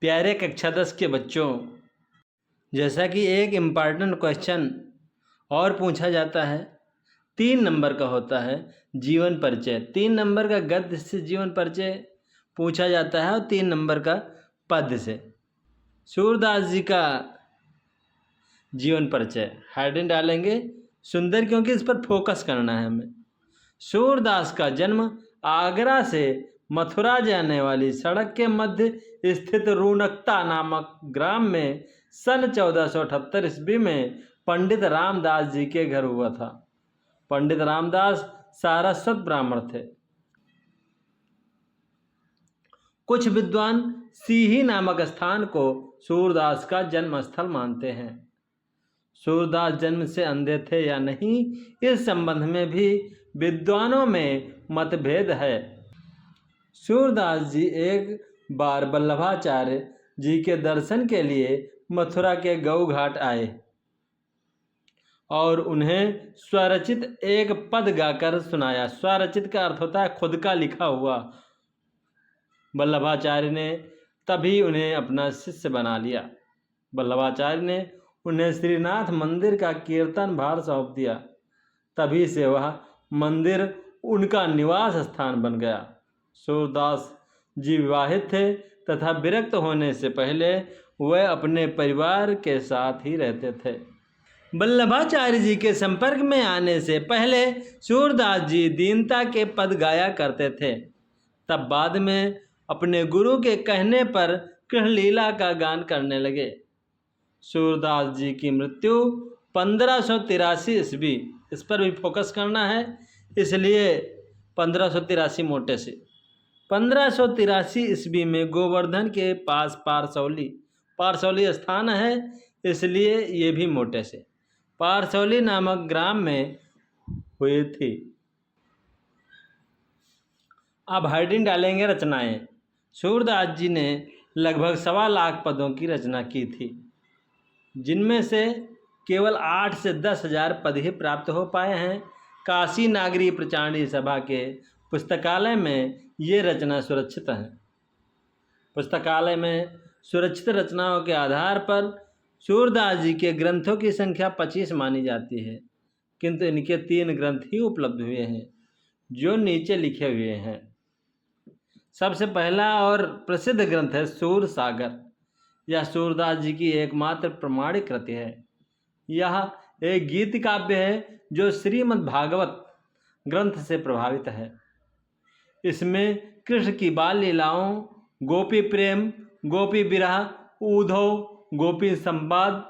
प्यारे कक्षा 10 के बच्चों, जैसा कि एक इम्पॉर्टेंट क्वेश्चन और पूछा जाता है, 3 नंबर का होता है जीवन परिचय। 3 नंबर का गद्य से जीवन परिचय पूछा जाता है और 3 नंबर का पद्य से। सूरदास जी का जीवन परिचय हेडिंग डालेंगे सुंदर, क्योंकि इस पर फोकस करना है हमें। सूरदास का जन्म आगरा से मथुरा जाने वाली सड़क के मध्य स्थित रूनकता नामक ग्राम में सन 1478 ईस्वी में पंडित रामदास जी के घर हुआ था। पंडित रामदास सारस्वत ब्राह्मण थे। कुछ विद्वान सीही नामक स्थान को सूरदास का जन्म स्थल मानते हैं। सूरदास जन्म से अंधे थे या नहीं, इस संबंध में भी विद्वानों में मतभेद है। सूरदास जी एक बार वल्लभाचार्य जी के दर्शन के लिए मथुरा के गऊ घाट आए और उन्हें स्वरचित एक पद गाकर सुनाया। स्वरचित का अर्थ होता है खुद का लिखा हुआ। वल्लभाचार्य ने तभी उन्हें अपना शिष्य बना लिया। वल्लभाचार्य ने उन्हें श्रीनाथ मंदिर का कीर्तन भार सौंप दिया। तभी से वह मंदिर उनका निवास स्थान बन गया। सूरदास जी विवाहित थे तथा विरक्त होने से पहले वह अपने परिवार के साथ ही रहते थे। वल्लभाचार्य जी के संपर्क में आने से पहले सूरदास जी दीनता के पद गाया करते थे। तब बाद में अपने गुरु के कहने पर कृष्ण लीला का गान करने लगे। सूरदास जी की मृत्यु 1583 ईस्वी, इस पर भी फोकस करना है, इसलिए 1583 मोटे से 1583 ईस्वी में गोवर्धन के पास पारसौली स्थान है, इसलिए ये भी मोटे से पारसौली नामक ग्राम में हुई थी। अब हेडिंग डालेंगे रचनाएं। सूरदास जी ने लगभग 1.25 लाख पदों की रचना की थी, जिनमें से केवल 8 से 10 हजार पद ही प्राप्त हो पाए हैं। काशी नागरी प्रचारणी सभा के पुस्तकालय में ये रचना सुरक्षित है। पुस्तकालय में सुरक्षित रचनाओं के आधार पर सूरदास जी के ग्रंथों की संख्या 25 मानी जाती है, किंतु इनके 3 ग्रंथ ही उपलब्ध हुए हैं, जो नीचे लिखे हुए हैं। सबसे पहला और प्रसिद्ध ग्रंथ है सूर सागर। यह सूरदास जी की एकमात्र प्रमाणिक कृति है। यह एक गीत काव्य है जो श्रीमद् भागवत ग्रंथ से प्रभावित है। इसमें कृष्ण की बाल लीलाओं, गोपी प्रेम, गोपी विरह, उद्धव गोपी संवाद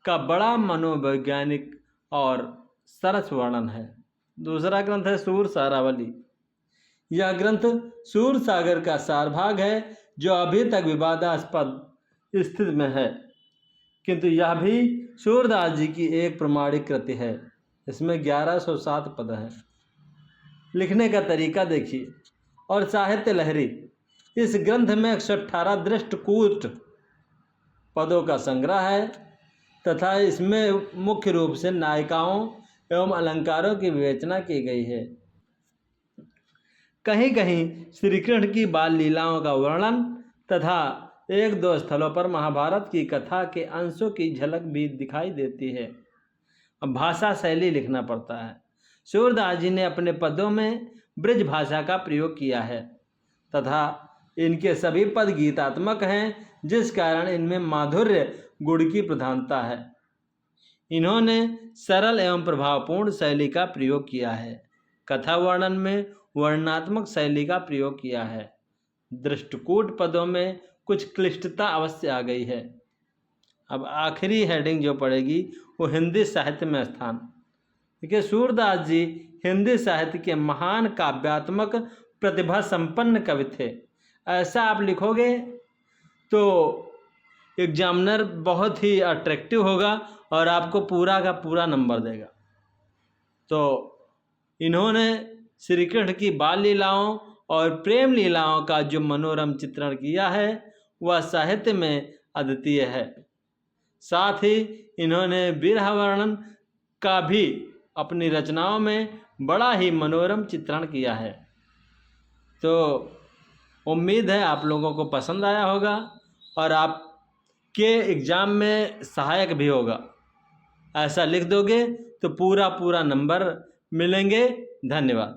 का बड़ा मनोवैज्ञानिक और सरस वर्णन है। दूसरा ग्रंथ है सूर सारावली। यह ग्रंथ सूर सागर का सारभाग है, जो अभी तक विवादास्पद स्थिति में है, किंतु यह भी सूरदास जी की एक प्रमाणिक कृति है। इसमें 1107 पद हैं। लिखने का तरीका देखिए। और साहित्य लहरी, इस ग्रंथ में 118 दृष्टकूट पदों का संग्रह है तथा इसमें मुख्य रूप से नायिकाओं एवं अलंकारों की विवेचना की गई है। कहीं कहीं श्री कृष्ण की बाल लीलाओं का वर्णन तथा 1-2 स्थलों पर महाभारत की कथा के अंशों की झलक भी दिखाई देती है। अब भाषा शैली लिखना पड़ता है। सूरदास जी ने अपने पदों में ब्रज भाषा का प्रयोग किया है तथा इनके सभी पद गीतात्मक हैं, जिस कारण इनमें माधुर्य गुण की प्रधानता है। इन्होंने सरल एवं प्रभावपूर्ण शैली का प्रयोग किया है। कथा वर्णन में वर्णनात्मक शैली का प्रयोग किया है। दृष्टकूट पदों में कुछ क्लिष्टता अवश्य आ गई है। अब आखिरी हेडिंग जो पड़ेगी वो हिंदी साहित्य में स्थान। देखिए, सूरदास जी हिंदी साहित्य के महान काव्यात्मक प्रतिभा संपन्न कवि थे। ऐसा आप लिखोगे तो एग्जामिनर बहुत ही अट्रैक्टिव होगा और आपको पूरा का पूरा नंबर देगा। तो इन्होंने श्री कृष्ण की बाल लीलाओं और प्रेम लीलाओं का जो मनोरम चित्रण किया है वह साहित्य में अद्वितीय है। साथ ही इन्होंने विरह वर्णन का भी अपनी रचनाओं में बड़ा ही मनोरम चित्रण किया है। तो उम्मीद है आप लोगों को पसंद आया होगा और आपके एग्ज़ाम में सहायक भी होगा। ऐसा लिख दोगे तो पूरा नंबर मिलेंगे। धन्यवाद।